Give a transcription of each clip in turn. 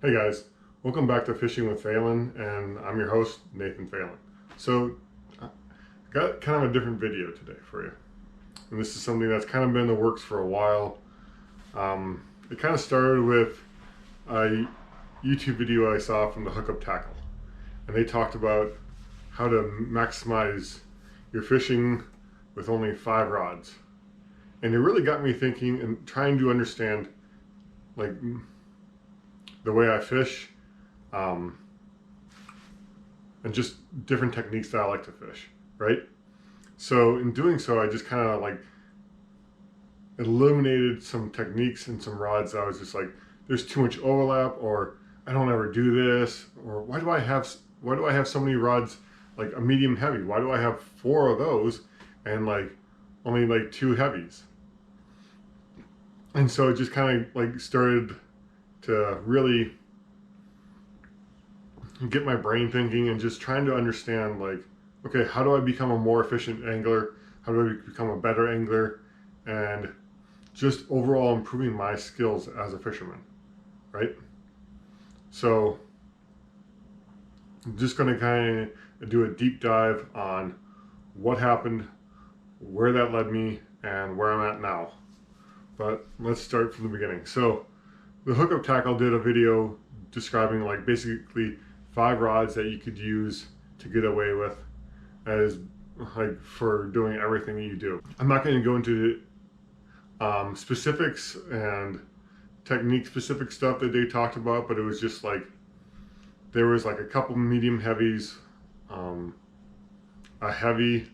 Hey guys, welcome back to Fishing with Phelan, and I'm your host, Nathan Phelan. So, I got kind of a different video today for you. And this is something that's kind of been in the works for a while. It kind of started with a YouTube video I saw from the Hookup Tackle. And they talked about how to maximize your fishing with only 5 rods. And it really got me thinking and trying to understand, like, the way I fish, and just different techniques that I like to fish, right? So in doing so, I just kind of like eliminated some techniques and some rods that I was just like, there's too much overlap, or I don't ever do this, or why do I have so many rods, like a medium heavy? Why do I have 4 of those and like only like 2 heavies? And so it just kind of like started to really get my brain thinking and just trying to understand, like, okay, how do I become a more efficient angler? How do I become a better angler? And just overall improving my skills as a fisherman, right? So I'm just going to kind of do a deep dive on what happened, where that led me, and where I'm at now. But let's start from the beginning. So the Hookup Tackle did a video describing like basically 5 rods that you could use to get away with as like for doing everything you do. I'm not going to go into specifics and technique specific stuff that they talked about, but it was just like there was like a couple medium heavies, a heavy,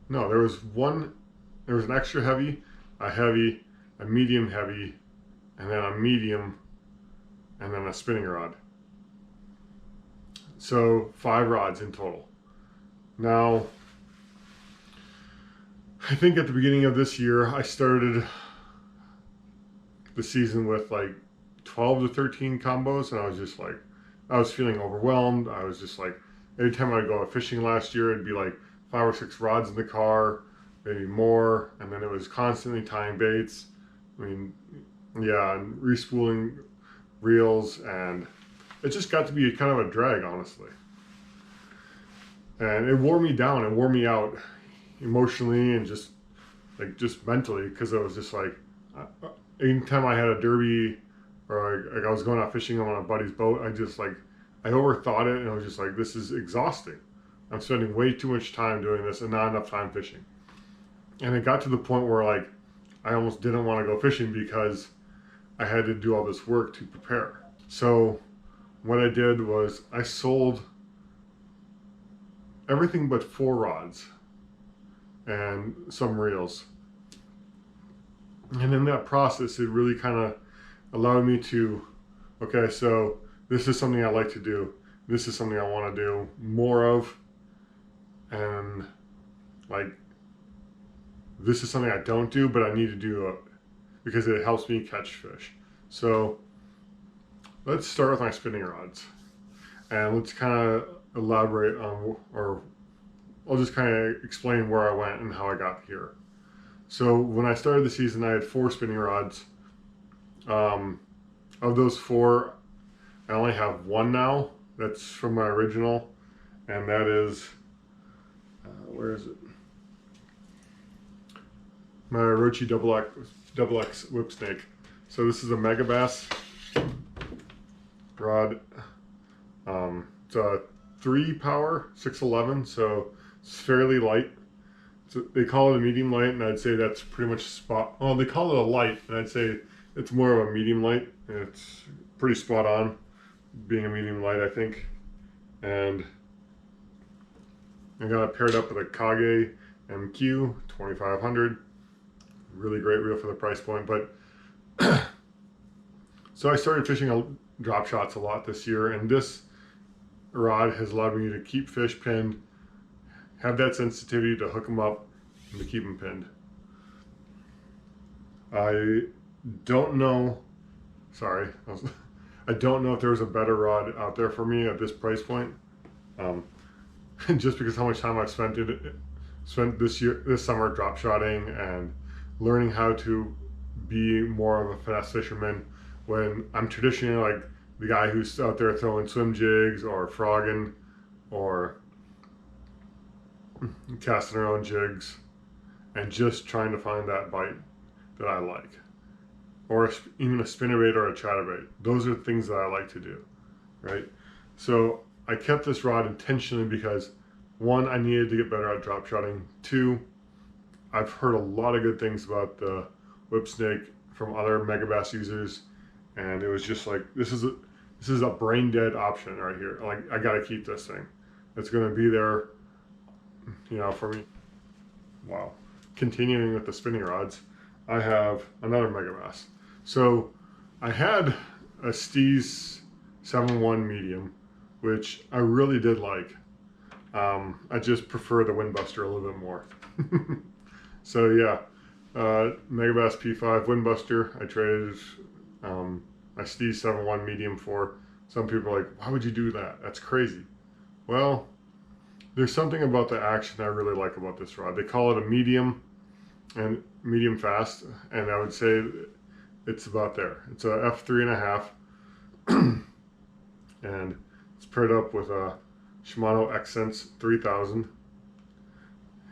no, there was an extra heavy, a medium heavy, and then a medium, and then a spinning rod. So 5 rods in total. Now, I think at the beginning of this year, I started the season with like 12 to 13 combos, and I was just like, I was feeling overwhelmed. I was just like, every time I'd go out fishing last year, it'd be like 5 or 6 rods in the car, maybe more, and then it was constantly tying baits. I mean, yeah, and respooling reels, and it just got to be kind of a drag, honestly. And it wore me down, it wore me out emotionally and just mentally, because I was just like, anytime I had a derby or like I was going out fishing on a buddy's boat, I overthought it, and I was just like, this is exhausting. I'm spending way too much time doing this and not enough time fishing. And it got to the point where like I almost didn't want to go fishing because I had to do all this work to prepare. So what I did was I sold everything but 4 rods and some reels. And in that process, it really kind of allowed me to, okay, so this is something I like to do. This is something I want to do more of. And like, this is something I don't do, but I need to do it because it helps me catch fish. So let's start with my spinning rods, and let's kind of elaborate on, or I'll just kind of explain where I went and how I got here. So when I started the season, I had 4 spinning rods. Of those 4, I only have 1 now. That's from my original, and that is, where is it? My Orochi double X whip snake. So this is a Mega Bass rod. It's a 3 power 611, so it's fairly light. So they call it a medium light, and I'd say that's pretty much well, they call it a light, and I'd say it's more of a medium light, and it's pretty spot on being a medium light, I think. And I got it paired up with a Kage MQ 2500. Really great reel for the price point. But so I started fishing drop shots a lot this year, and this rod has allowed me to keep fish pinned, have that sensitivity to hook them up and to keep them pinned. I don't know if there's a better rod out there for me at this price point, just because how much time I've spent this summer drop shotting and learning how to be more of a finesse fisherman, when I'm traditionally like the guy who's out there throwing swim jigs or frogging or casting their own jigs and just trying to find that bite that I like. Or even a spinnerbait or a chatterbait. Those are things that I like to do, right? So I kept this rod intentionally because one, I needed to get better at drop shotting. Two, I've heard a lot of good things about the whip snake from other megabass users, and it was just like, this is a brain dead option right here. Like, I gotta keep this thing. It's gonna be there, you know, for me. Wow. Continuing with the spinning rods, I have another megabass. So I had a Steez 7.1 medium, which I really did like. I just prefer the Windbuster a little bit more. So yeah, Megabass P5 Windbuster, I traded my Steez 7.1 medium for. Some people are like, why would you do that? That's crazy. Well, there's something about the action I really like about this rod. They call it a medium and medium fast, and I would say it's about there. It's a f3.5, and it's paired up with a Shimano Xsense 3000.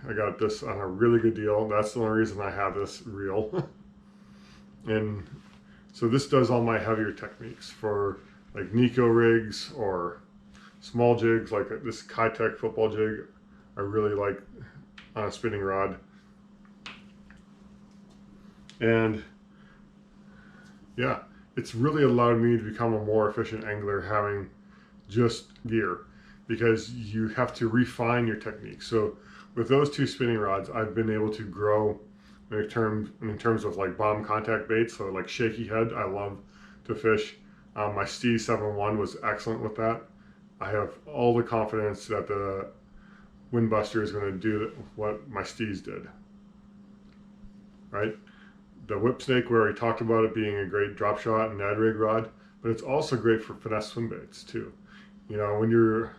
I got this on a really good deal. That's the only reason I have this reel. And so this does all my heavier techniques for like Nico rigs or small jigs, like this Kitech football jig I really like on a spinning rod. And yeah, it's really allowed me to become a more efficient angler having just gear, because you have to refine your technique. So with those two spinning rods, I've been able to grow in terms of like bottom contact baits. So like shaky head, I love to fish. My Steez 7.1 was excellent with that. I have all the confidence that the Windbuster is going to do what my Steez did, right? The whip snake, we already talked about it being a great drop shot and Ned rig rod, but it's also great for finesse swim baits too. You know, when you're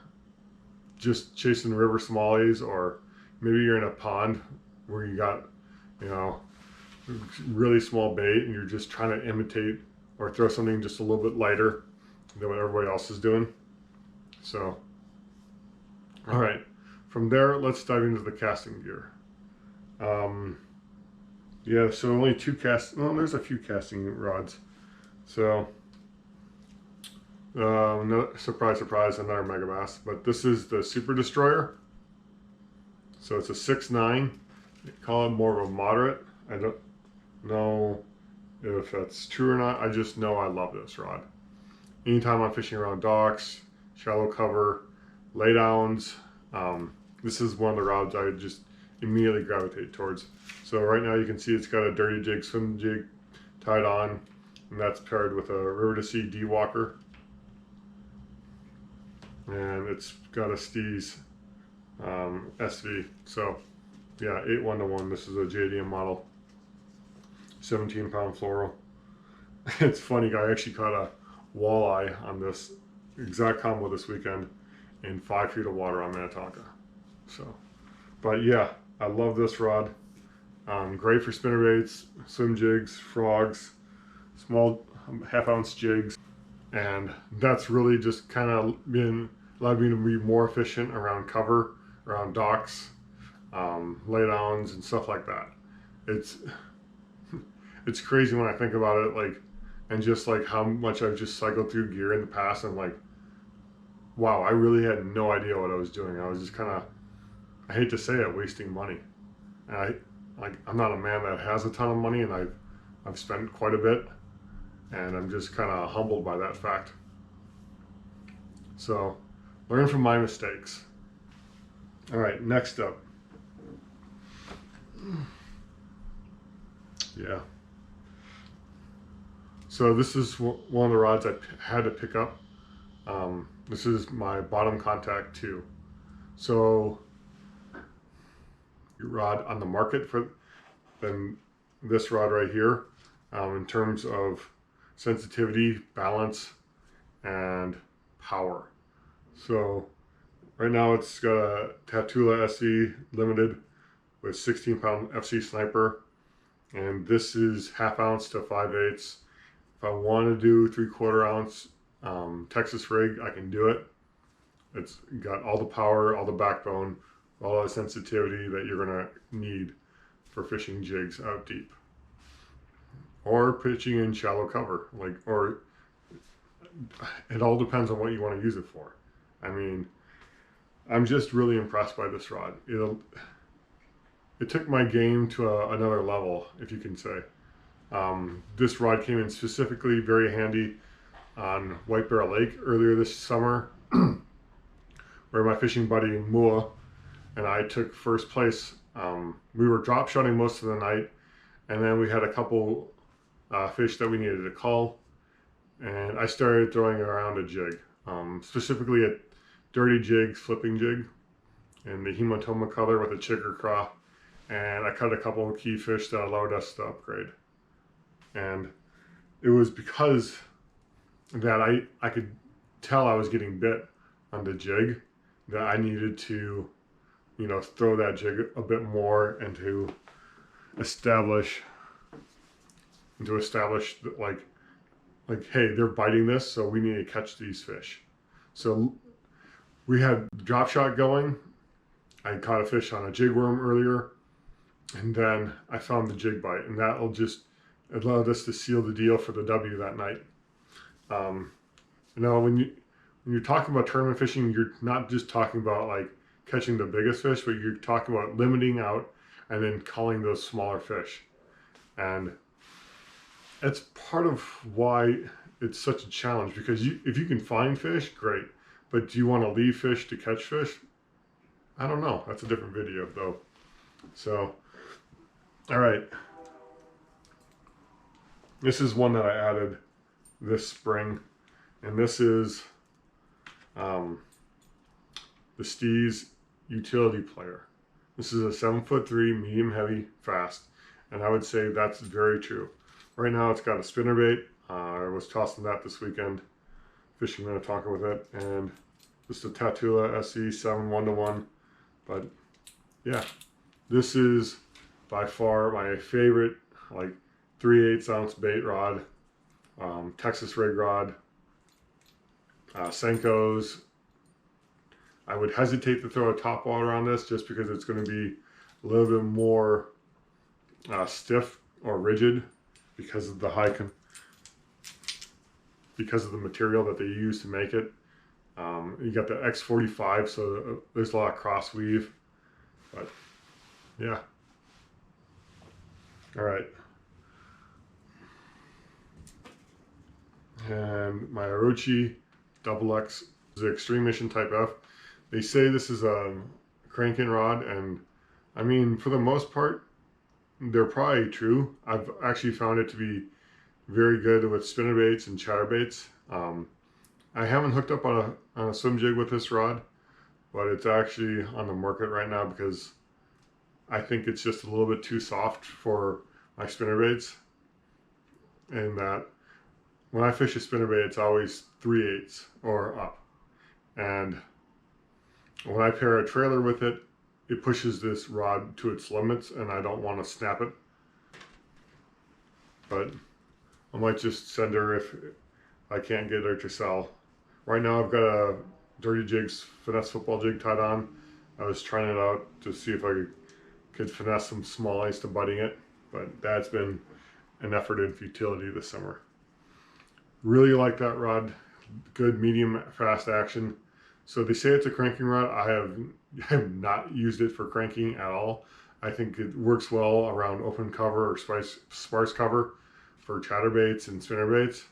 just chasing river smallies, or maybe you're in a pond where you got, you know, really small bait and you're just trying to imitate or throw something just a little bit lighter than what everybody else is doing. So, all right, from there, let's dive into the casting gear. Yeah, so only well, there's a few casting rods. So, no, surprise, surprise, another megabass. But this is the Super Destroyer. So it's a 6.9. They call it more of a moderate. I don't know if that's true or not. I just know I love this rod. Anytime I'm fishing around docks, shallow cover, laydowns, this is one of the rods I just immediately gravitate towards. So right now you can see it's got a dirty jig, swim jig tied on, and that's paired with a River to Sea D-Walker. And it's got a Steez SV. So yeah, 8:1:1. This is a JDM model, 17-pound fluoro. It's funny, I actually caught a walleye on this exact combo this weekend in 5 feet of water on Minnetonka. So, but yeah, I love this rod. Great for spinnerbaits, swim jigs, frogs, small half-ounce jigs, and that's really just kind of allowed me to be more efficient around cover, around docks, laydowns, and stuff like that. It's crazy when I think about it, like, and just like how much I've just cycled through gear in the past. I'm like, wow, I really had no idea what I was doing. I was just kind of, I hate to say it, wasting money. And I'm not a man that has a ton of money, and I've spent quite a bit, and I'm just kind of humbled by that fact. So, learn from my mistakes. All right, next up. Yeah. So this is one of the rods I had to pick up. This is my bottom contact 2. So your rod on the market for than this rod right here, in terms of sensitivity, balance, and power. So right now it's got a Tatula SE limited with 16-pound FC Sniper, and this is 1/2 ounce to 5/8. If I want to do 3/4 ounce Texas rig, I can do it. It's got all the power, all the backbone, all the sensitivity that you're gonna need for fishing jigs out deep, or pitching in shallow cover. Or it all depends on what you want to use it for. I mean, I'm just really impressed by this rod. It took my game to another level, if you can say. This rod came in specifically very handy on White Bear Lake earlier this summer, where my fishing buddy Mua and I took first place. We were drop shotting most of the night, and then we had a couple fish that we needed to call, and I started throwing around a jig, specifically a dirty jig, flipping jig, in the hematoma color with a chicker craw, and I caught a couple of key fish that allowed us to upgrade. And it was because that I could tell I was getting bit on the jig, that I needed to, throw that jig a bit more and to establish like, hey, they're biting this, so we need to catch these fish. So we had drop shot going. I caught a fish on a jig worm earlier, and then I found the jig bite, and that allowed us to seal the deal for the W that night. When you're talking about tournament fishing, you're not just talking about like catching the biggest fish, but you're talking about limiting out and then calling those smaller fish. And it's part of why it's such a challenge, because if you can find fish, great. But do you want to leave fish to catch fish? I don't know. That's a different video though. So, all right. This is one that I added this spring, and this is the Steez Utility Player. This is a 7'3", medium heavy, fast, and I would say that's very true. Right now it's got a spinnerbait. I was tossing that this weekend, fishing Minnetonka with it, and just a Tatula SE 7 1-to-1. But yeah, this is by far my favorite, like 3/8 ounce bait rod, Texas rig rod, Senko's. I would hesitate to throw a top water on this just because it's going to be a little bit more stiff or rigid because of the because of the material that they use to make it. You got the X45, so there's a lot of cross weave, but yeah. All right. And my Orochi XX is the Extreme Mission Type F. They say this is a cranking rod, and I mean, for the most part, they're probably true. I've actually found it to be very good with spinnerbaits and chatterbaits. I haven't hooked up on a swim jig with this rod, but it's actually on the market right now because I think it's just a little bit too soft for my spinnerbaits, and that when I fish a spinnerbait, it's always 3/8 or up. And when I pair a trailer with it, it pushes this rod to its limits, and I don't want to snap it. But I might just send her if I can't get her to sell. Right now I've got a Dirty Jigs finesse football jig tied on. I was trying it out to see if I could finesse some smallies to butting it, but that's been an effort in futility this summer. Really like that rod. Good medium fast action. So they say it's a cranking rod. I have not used it for cranking at all. I think it works well around open cover or sparse cover for chatterbaits and spinnerbaits.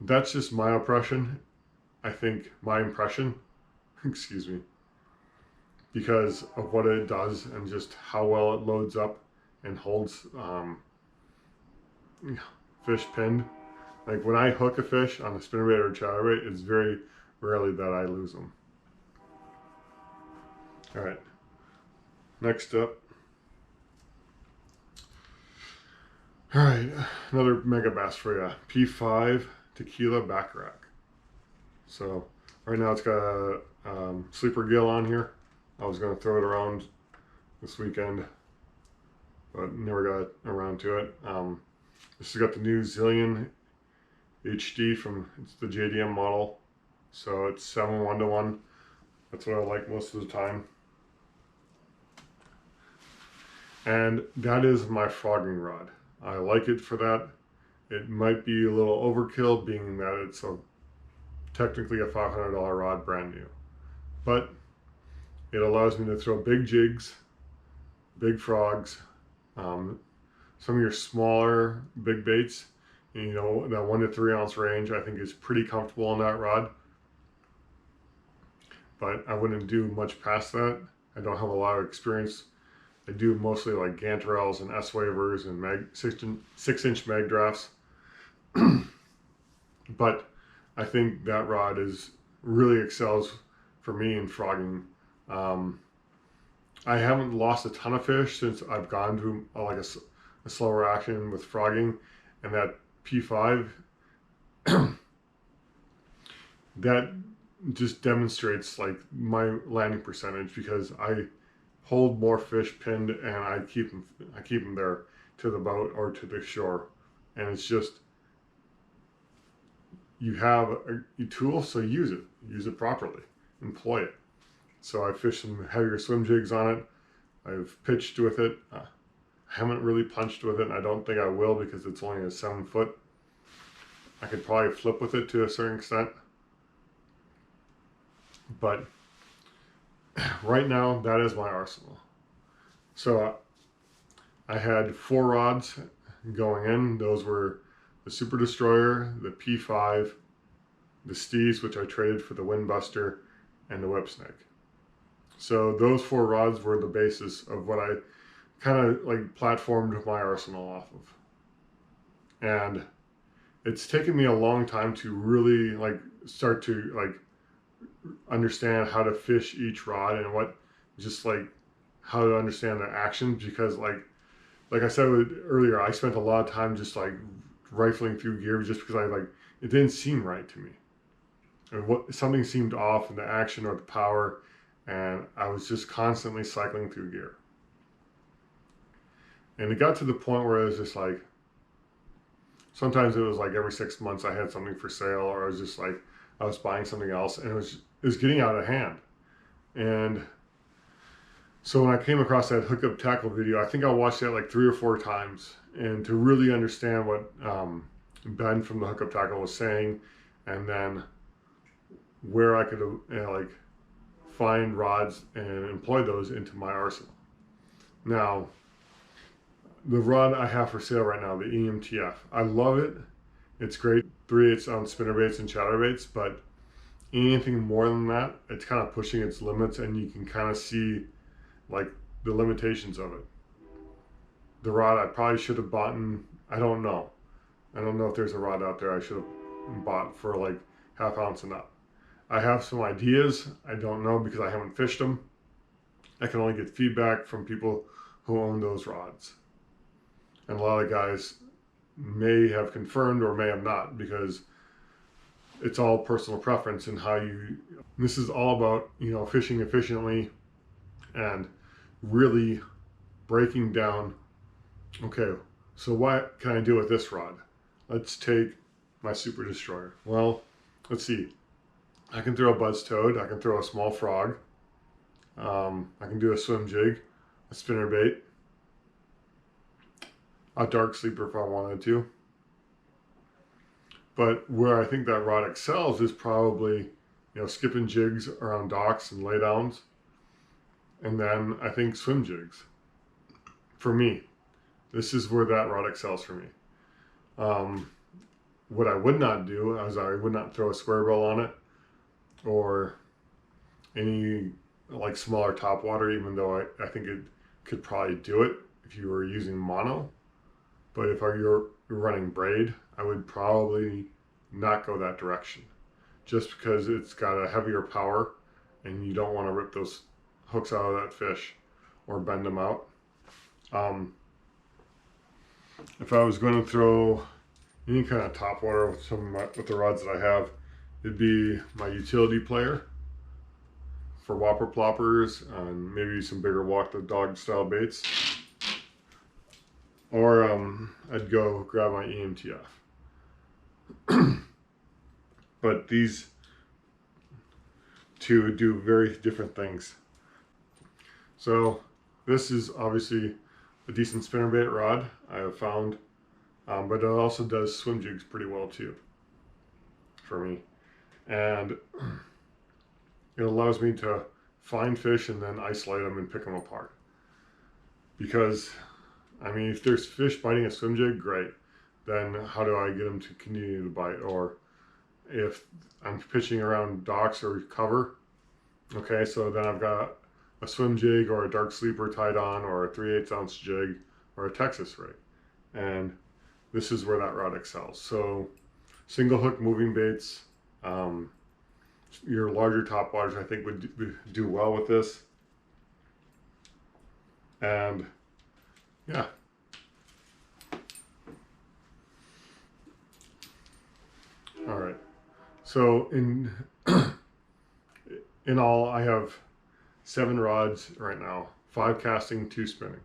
That's just my impression. I think my impression, excuse me, because of what it does and just how well it loads up and holds fish pinned. Like when I hook a fish on a spinnerbait or chatterbait, it's very rarely that I lose them. All right, next up. All right, another mega bass for you. P5 tequila back rack. So right now it's got a sleeper gill on here. I was going to throw it around this weekend, but never got around to it. This has got the new Zillion HD it's the JDM model. So it's 7:1 to 1. That's what I like most of the time. And that is my frogging rod. I like it for that. It might be a little overkill being that it's technically a $500 rod brand new. But it allows me to throw big jigs, big frogs, some of your smaller big baits. You know, that 1 to 3 ounce range I think is pretty comfortable on that rod. But I wouldn't do much past that. I don't have a lot of experience. I do mostly like Gantarels and S-Wavers and 6-inch mag drafts. But I think that rod really excels for me in frogging. I haven't lost a ton of fish since I've gone to a slower action with frogging, and that P5 that just demonstrates like my landing percentage, because I hold more fish pinned and I keep them there to the boat or to the shore. And it's just, you have a tool, so use it properly, employ it. So I fished some heavier swim jigs on it. I've pitched with it. I haven't really punched with it, and I don't think I will because it's only a 7 foot. I could probably flip with it to a certain extent. But right now, that is my arsenal. So I had 4 rods going in. Those were the Super Destroyer, the P5, the Steez, which I traded for the Windbuster, and the Whip Snake. So those 4 rods were the basis of what I kind of like platformed my arsenal off of. And it's taken me a long time to really like start to like understand how to fish each rod and how to understand the actions, because like I said earlier, I spent a lot of time just like rifling through gear just because it didn't seem right to me. And something seemed off in the action or the power, and I was just constantly cycling through gear. And it got to the point where it was just like, sometimes it was like every 6 months I had something for sale, or I was just like, I was buying something else, and it was getting out of hand. And so when I came across that hookup tackle video, I think I watched that like 3 or 4 times, and to really understand what Ben from the hookup tackle was saying, and then where I could like find rods and employ those into my arsenal. Now, the rod I have for sale right now, the EMTF, I love it. It's great, 3/8 ounce spinnerbaits and chatterbaits, but anything more than that, it's kind of pushing its limits, and you can kind of see like the limitations of it. The rod I probably should have bought I don't know if there's a rod out there I should have bought for like 1/2 ounce and up. I have some ideas. I don't know because I haven't fished them. I can only get feedback from people who own those rods. And a lot of guys may have confirmed or may have not, because it's all personal preference and this is all about, fishing efficiently and really breaking down, okay, so what can I do with this rod? Let's take my Super Destroyer. Well, let's see. I can throw a buzz toad. I can throw a small frog. I can do a swim jig, a spinnerbait, a dark sleeper if I wanted to. But where I think that rod excels is probably, skipping jigs around docks and laydowns. And then I think swim jigs. For me, this is where that rod excels for me. What I would not do is I would not throw a square bill on it, or any like smaller topwater, even though I think it could probably do it if you were using mono. But if you're running braid, I would probably not go that direction, just because it's got a heavier power and you don't want to rip those hooks out of that fish or bend them out. If I was going to throw any kind of topwater with the rods that I have, it'd be my utility player for whopper ploppers and maybe some bigger walk the dog style baits. Or I'd go grab my EMTF. But these two do very different things. So this is obviously a decent spinnerbait rod I have found, but it also does swim jigs pretty well too for me. And it allows me to find fish and then isolate them and pick them apart. Because, I mean, if there's fish biting a swim jig, great. Then how do I get them to continue to bite? Or if I'm pitching around docks or cover, okay, so then I've got a swim jig or a dark sleeper tied on, or a 3/8 ounce jig, or a Texas rig. And this is where that rod excels. So single hook moving baits, your larger top waters I think would do well with this. And yeah. All right. So in all, I have 7 rods right now, 5 casting, 2 spinning.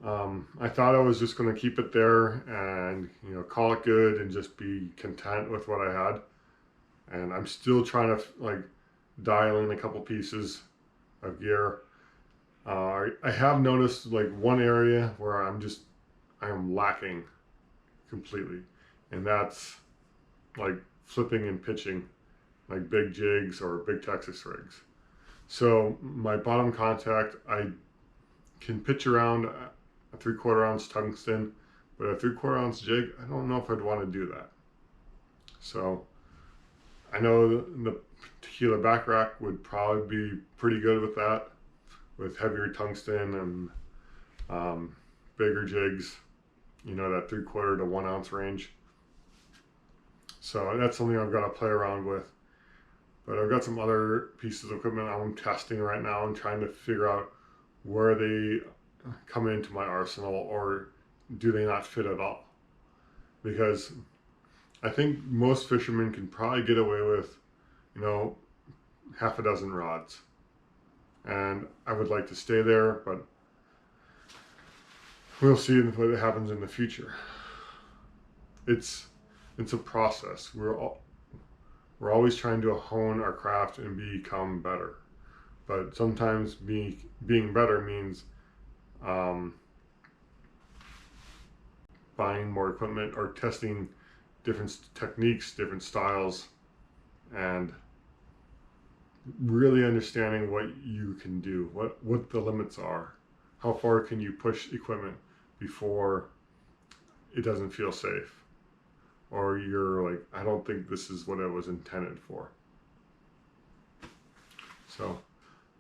I thought I was just going to keep it there and, you know, call it good and just be content with what I had. And I'm still trying to like dial in a couple pieces of gear. I have noticed like one area where I am lacking completely, and that's like flipping and pitching like big jigs or big Texas rigs. So my bottom contact, I can pitch around a 3/4 ounce tungsten, but a 3/4 ounce jig, I don't know if I'd want to do that. So I know the tequila back rack would probably be pretty good with that, with heavier tungsten and bigger jigs, you know, that 3/4 to 1 ounce range. So that's something I've got to play around with. But I've got some other pieces of equipment I'm testing right now and trying to figure out where they come into my arsenal, or do they not fit at all? Because I think most fishermen can probably get away with, you know, half a dozen rods. And I would like to stay there, but we'll see what happens in the future. It's a process. We're always trying to hone our craft and become better. But sometimes being better means buying more equipment or testing different techniques, different styles, and really understanding what you can do, what the limits are. How far can you push equipment before it doesn't feel safe? Or you're like, I don't think this is what it was intended for. So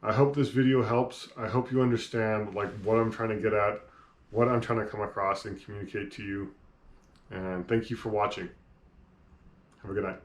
I hope this video helps. I hope you understand like what I'm trying to get at, what I'm trying to come across and communicate to you. And thank you for watching. Have a good night.